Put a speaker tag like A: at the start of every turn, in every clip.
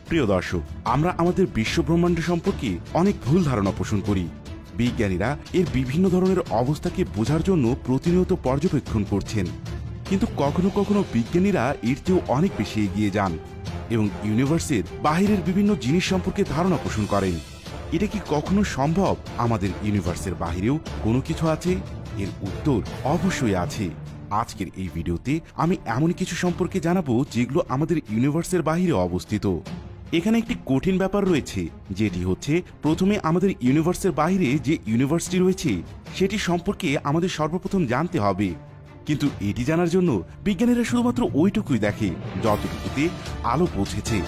A: প্রিয় দর্শক, আমরা আমাদের বিশ্ব ব্রহ্মাণ্ড সম্পর্কে অনেক ভুল ধারণা পোষণ করি। বিজ্ঞানীরা এর বিভিন্ন ধরনের অবস্থাকে বোঝার জন্য প্রতিনিয়ত পর্যবেক্ষণ করছেন, কিন্তু কখনো কখনো বিজ্ঞানীরা এর চেয়েও অনেক বেশি এগিয়ে যান এবং ইউনিভার্সের বাহিরের বিভিন্ন জিনিস সম্পর্কে ধারণা পোষণ করেন। এটা কি কখনো সম্ভব? আমাদের ইউনিভার্সের বাহিরেও কোনো কিছু আছে? এর উত্তর অবশ্যই আছে। আজকের এই ভিডিওতে আমি এমন কিছু সম্পর্কে জানাবো যেগুলো আমাদের ইউনিভার্সের বাহিরে অবস্থিত। এখানে একটি কঠিন ব্যাপার রয়েছে, যেটি হচ্ছে প্রথমে আমাদের ইউনিভার্সের বাইরে যে ইউনিভার্সটি রয়েছে সেটি সম্পর্কে আমাদের সর্বপ্রথম জানতে হবে। কিন্তু এটি জানার জন্য বিজ্ঞানীরা শুধুমাত্র ওইটুকুই দেখে যতটুকুতে আলো পৌঁছেছে,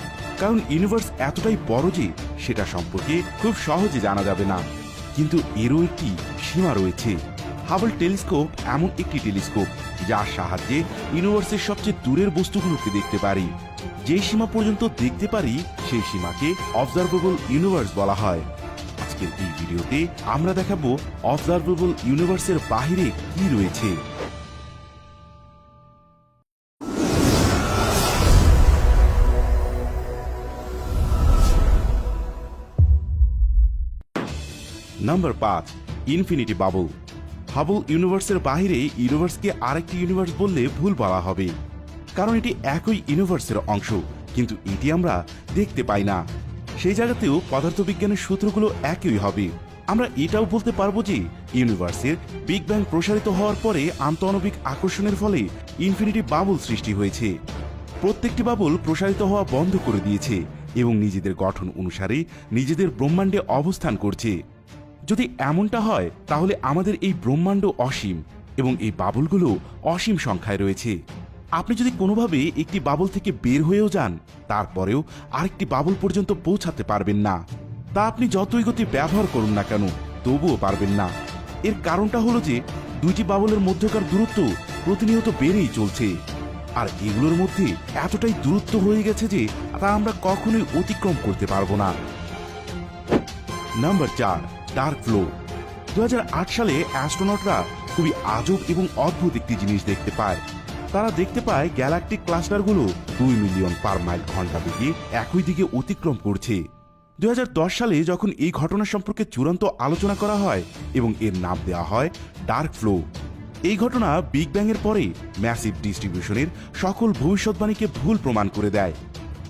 A: কারণ ইউনিভার্স এতটাই বড় যে সেটা সম্পর্কে খুব সহজে জানা যাবে না। কিন্তু এরও একটি সীমা রয়েছে। হাবল টেলিস্কোপ এমন একটি টেলিস্কোপ যার সাহায্যে ইউনিভার্সের সবচেয়ে দূরের বস্তুগুলোকে দেখতে পারি। যে সীমা পর্যন্ত দেখতে পারি সেই সীমাকে অবজারভেবল ইউনিভার্স বলা হয়। আজকের এই ভিডিওতে আমরা দেখাবো অবজারভেবল ইউনিভার্সের বাহিরে কি রয়েছে। Number 5, infinity bubble. হাবল ইউনিভার্সের বাহিরে ইউনিভার্সকে আরেকটি ইউনিভার্স বললে ভুল বলা হবে, কারণ এটি একই ইউনিভার্সের অংশ, কিন্তু এটি আমরা দেখতে পাই না। সেই জায়গাতেও পদার্থবিজ্ঞানের সূত্রগুলো একই হবে। আমরা এটাও বলতে পারবো যে ইউনিভার্সের বিগ ব্যাং প্রসারিত হওয়ার পরে আন্তঃআণবিক আকর্ষণের ফলে ইনফিনিটি বাবল সৃষ্টি হয়েছে। প্রত্যেকটি বাবল প্রসারিত হওয়া বন্ধ করে দিয়েছে এবং নিজেদের গঠন অনুসারে নিজেদের ব্রহ্মাণ্ডে অবস্থান করছে। যদি এমনটা হয় তাহলে আমাদের এই ব্রহ্মাণ্ড অসীম এবং এই বাবলগুলো অসীম সংখ্যায় রয়েছে। আপনি যদি কোনোভাবে একটি বাবল থেকে বের হয়েও যান, তারপরেও আরেকটি বাবল পর্যন্ত পৌঁছাতে পারবেন না। তা আপনি যতই গতি ব্যবহার করুন না কেন, তবুও পারবেন না। এর কারণটা হলো যে দুইটি বাবলের মধ্যকার দূরত্ব প্রতিনিয়ত বেড়েই চলছে, আর এগুলোর মধ্যে এতটাই দূরত্ব হয়ে গেছে যে তা আমরা কখনোই অতিক্রম করতে পারবো না। Number 4, dark flow. 2008 সালে অ্যাস্ট্রোনটরা খুবই আজব এবং অদ্ভুত একটি জিনিস দেখতে পায়। তারা দেখতে পায় গ্যালাকটিক ক্লাস্টারগুলো 2 মিলিয়ন পার মাইল ঘন্টা বেগে একই দিকে অতিক্রম করছে। 2010 সালে যখন এই ঘটনা সম্পর্কে চূড়ান্ত আলোচনা করা হয় এবং এর নাম দেওয়া হয় ডার্ক ফ্লো। এই ঘটনা বিগ ব্যাং এর পরে ম্যাসিভ ডিস্ট্রিবিউশনের সকল ভবিষ্যৎবাণীকে ভুল প্রমাণ করে দেয়।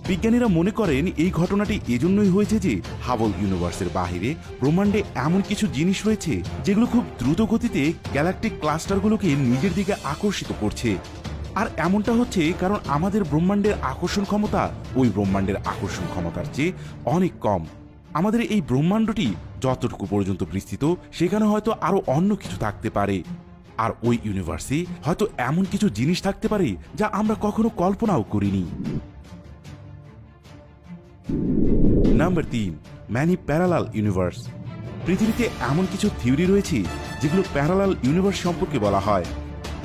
A: বিজ্ঞানীরা মনে করেন এই ঘটনাটি এজন্যই হয়েছে যে হাবল ইউনিভার্সের বাহিরে ব্রহ্মাণ্ডে এমন কিছু জিনিস রয়েছে যেগুলো খুব দ্রুত গতিতে গ্যালাকটিক ক্লাস্টারগুলোকে নিজের দিকে আকর্ষিত করছে। আর এমনটা হচ্ছে কারণ আমাদের ব্রহ্মাণ্ডের আকর্ষণ ক্ষমতা ওই ব্রহ্মাণ্ডের আকর্ষণ ক্ষমতার চেয়ে অনেক কম। আমাদের এই ব্রহ্মাণ্ডটি যতটুকু পর্যন্ত বিস্তৃত, সেখানে হয়তো আরো অন্য কিছু থাকতে পারে, আর ওই ইউনিভার্সে হয়তো এমন কিছু জিনিস থাকতে পারে যা আমরা কখনো কল্পনাও করিনি। Number 3, many parallel universe. পৃথিবীতে এমন কিছু থিওরি রয়েছে যেগুলো প্যারালাল ইউনিভার্স সম্পর্কে বলা হয়।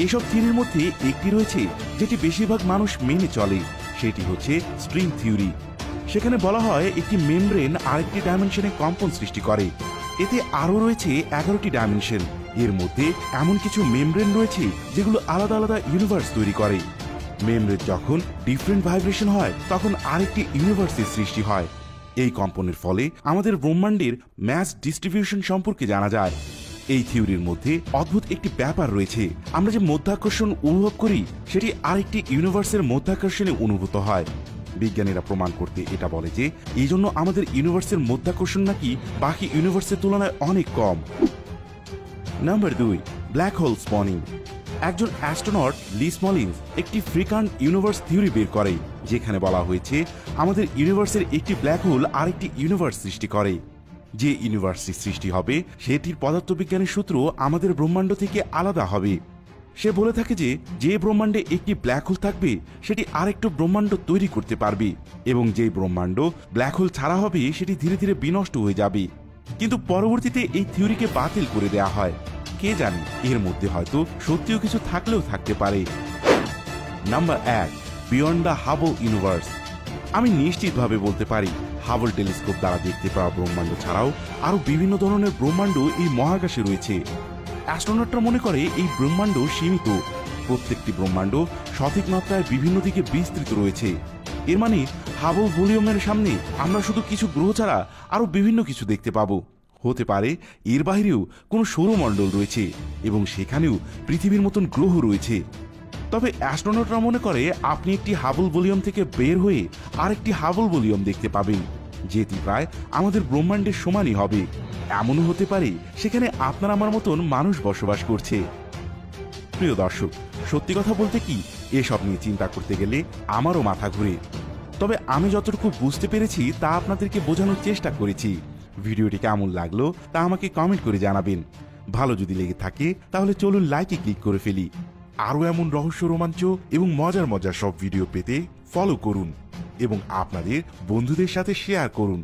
A: এসব থিওরির মধ্যে একটি রয়েছে যেটি বেশিরভাগ মানুষ মেনে চলে, সেটি হচ্ছে স্ট্রিং থিওরি। সেখানে বলা হয় একটি মেমব্রেন আরেকটি ডাইমেনশনে কম্পন সৃষ্টি করে। এতে আরও রয়েছে 11টি ডাইমেনশন। এর মধ্যে এমন কিছু মেমব্রেন রয়েছে যেগুলো আলাদা আলাদা ইউনিভার্স তৈরি করে। মেমব্রেন যখন ডিফারেন্ট ভাইব্রেশন হয় তখন আরেকটি ইউনিভার্সের সৃষ্টি হয়। এই কম্পনের ফলে আমাদের ব্রহ্মাণ্ডের ম্যাস ডিস্ট্রিবিউশন সম্পর্কে জানা যায়। এই থিওরির মধ্যে অদ্ভুত একটি ব্যাপার রয়েছে। আমরা যে মধ্যাকর্ষণ অনুভব করি সেটি আরেকটি ইউনিভার্সের মধ্যাকর্ষণে অনুভূত হয়। বিজ্ঞানীরা প্রমাণ করতে এটা বলে যে এই জন্য আমাদের ইউনিভার্সের মধ্যাকর্ষণ নাকি বাকি ইউনিভার্সের তুলনায় অনেক কম। Number 2, black hole spawning. একজন অ্যাস্ট্রোনট লি স্মলিন্স একটি ফ্রিকান্ট ইউনিভার্স থিওরি বের করে, যেখানে বলা হয়েছে আমাদের ইউনিভার্সের একটি ব্ল্যাক হোল আরেকটি ইউনিভার্স সৃষ্টি করে। যে ইউনিভার্সটি সৃষ্টি হবে সেটির পদার্থবিজ্ঞানের সূত্র আমাদের ব্রহ্মাণ্ড থেকে আলাদা হবে। সে বলে থাকে যে যে ব্রহ্মাণ্ডে একটি ব্ল্যাক হোল থাকবে সেটি আরেকটু ব্রহ্মাণ্ড তৈরি করতে পারবে, এবং যে ব্রহ্মাণ্ড ব্ল্যাক হোল ছাড়া হবে সেটি ধীরে ধীরে বিনষ্ট হয়ে যাবে। কিন্তু পরবর্তীতে এই থিওরিকে বাতিল করে দেওয়া হয়। কে জানে, এর মধ্যে হয়তো সত্যিও কিছু থাকলেও থাকতে পারে। Number 1, beyond the Hubble universe. আমি নিশ্চিতভাবে বলতে পারি হাবল টেলিস্কোপ দ্বারা দেখতে পাওয়া ব্রহ্মাণ্ড ছাড়াও আরো বিভিন্ন ধরনের ব্রহ্মাণ্ড এই মহাকাশে রয়েছে। অ্যাস্ট্রোনটরা মনে করে এই ব্রহ্মাণ্ড সীমিত। প্রত্যেকটি ব্রহ্মাণ্ড সঠিক মাত্রায় বিভিন্ন দিকে বিস্তৃত রয়েছে। এর মানে হাবল ভলিউমের সামনে আমরা শুধু কিছু গ্রহ ছাড়া আরো বিভিন্ন কিছু দেখতে পাবো। হতে পারে এর বাইরেও কোনো সৌরমণ্ডল রয়েছে এবং সেখানেও পৃথিবীর মতন গ্রহ রয়েছে। তবে অ্যাস্ট্রোনটরা মনে করে আপনি একটি হাবল ভলিউম থেকে বের হয়ে আরেকটি হাবল ভলিউম দেখতে পাবেন, যেটি প্রায় আমাদের ব্রহ্মাণ্ডের সমানই হবে। এমনও হতে পারে সেখানে আপনার আমার মতন মানুষ বসবাস করছে। প্রিয় দর্শক, সত্যি কথা বলতে কি, এসব নিয়ে চিন্তা করতে গেলে আমারও মাথা ঘুরে। তবে আমি যতটুকু বুঝতে পেরেছি তা আপনাদেরকে বোঝানোর চেষ্টা করেছি। ভিডিওটি কেমন লাগলো তা আমাকে কমেন্ট করে জানাবেন। ভালো যদি লেগে থাকে তাহলে চলুন লাইকে ক্লিক করে ফেলি। আরও এমন রহস্য, রোমাঞ্চ এবং মজার মজার সব ভিডিও পেতে ফলো করুন এবং আপনাদের বন্ধুদের সাথে শেয়ার করুন।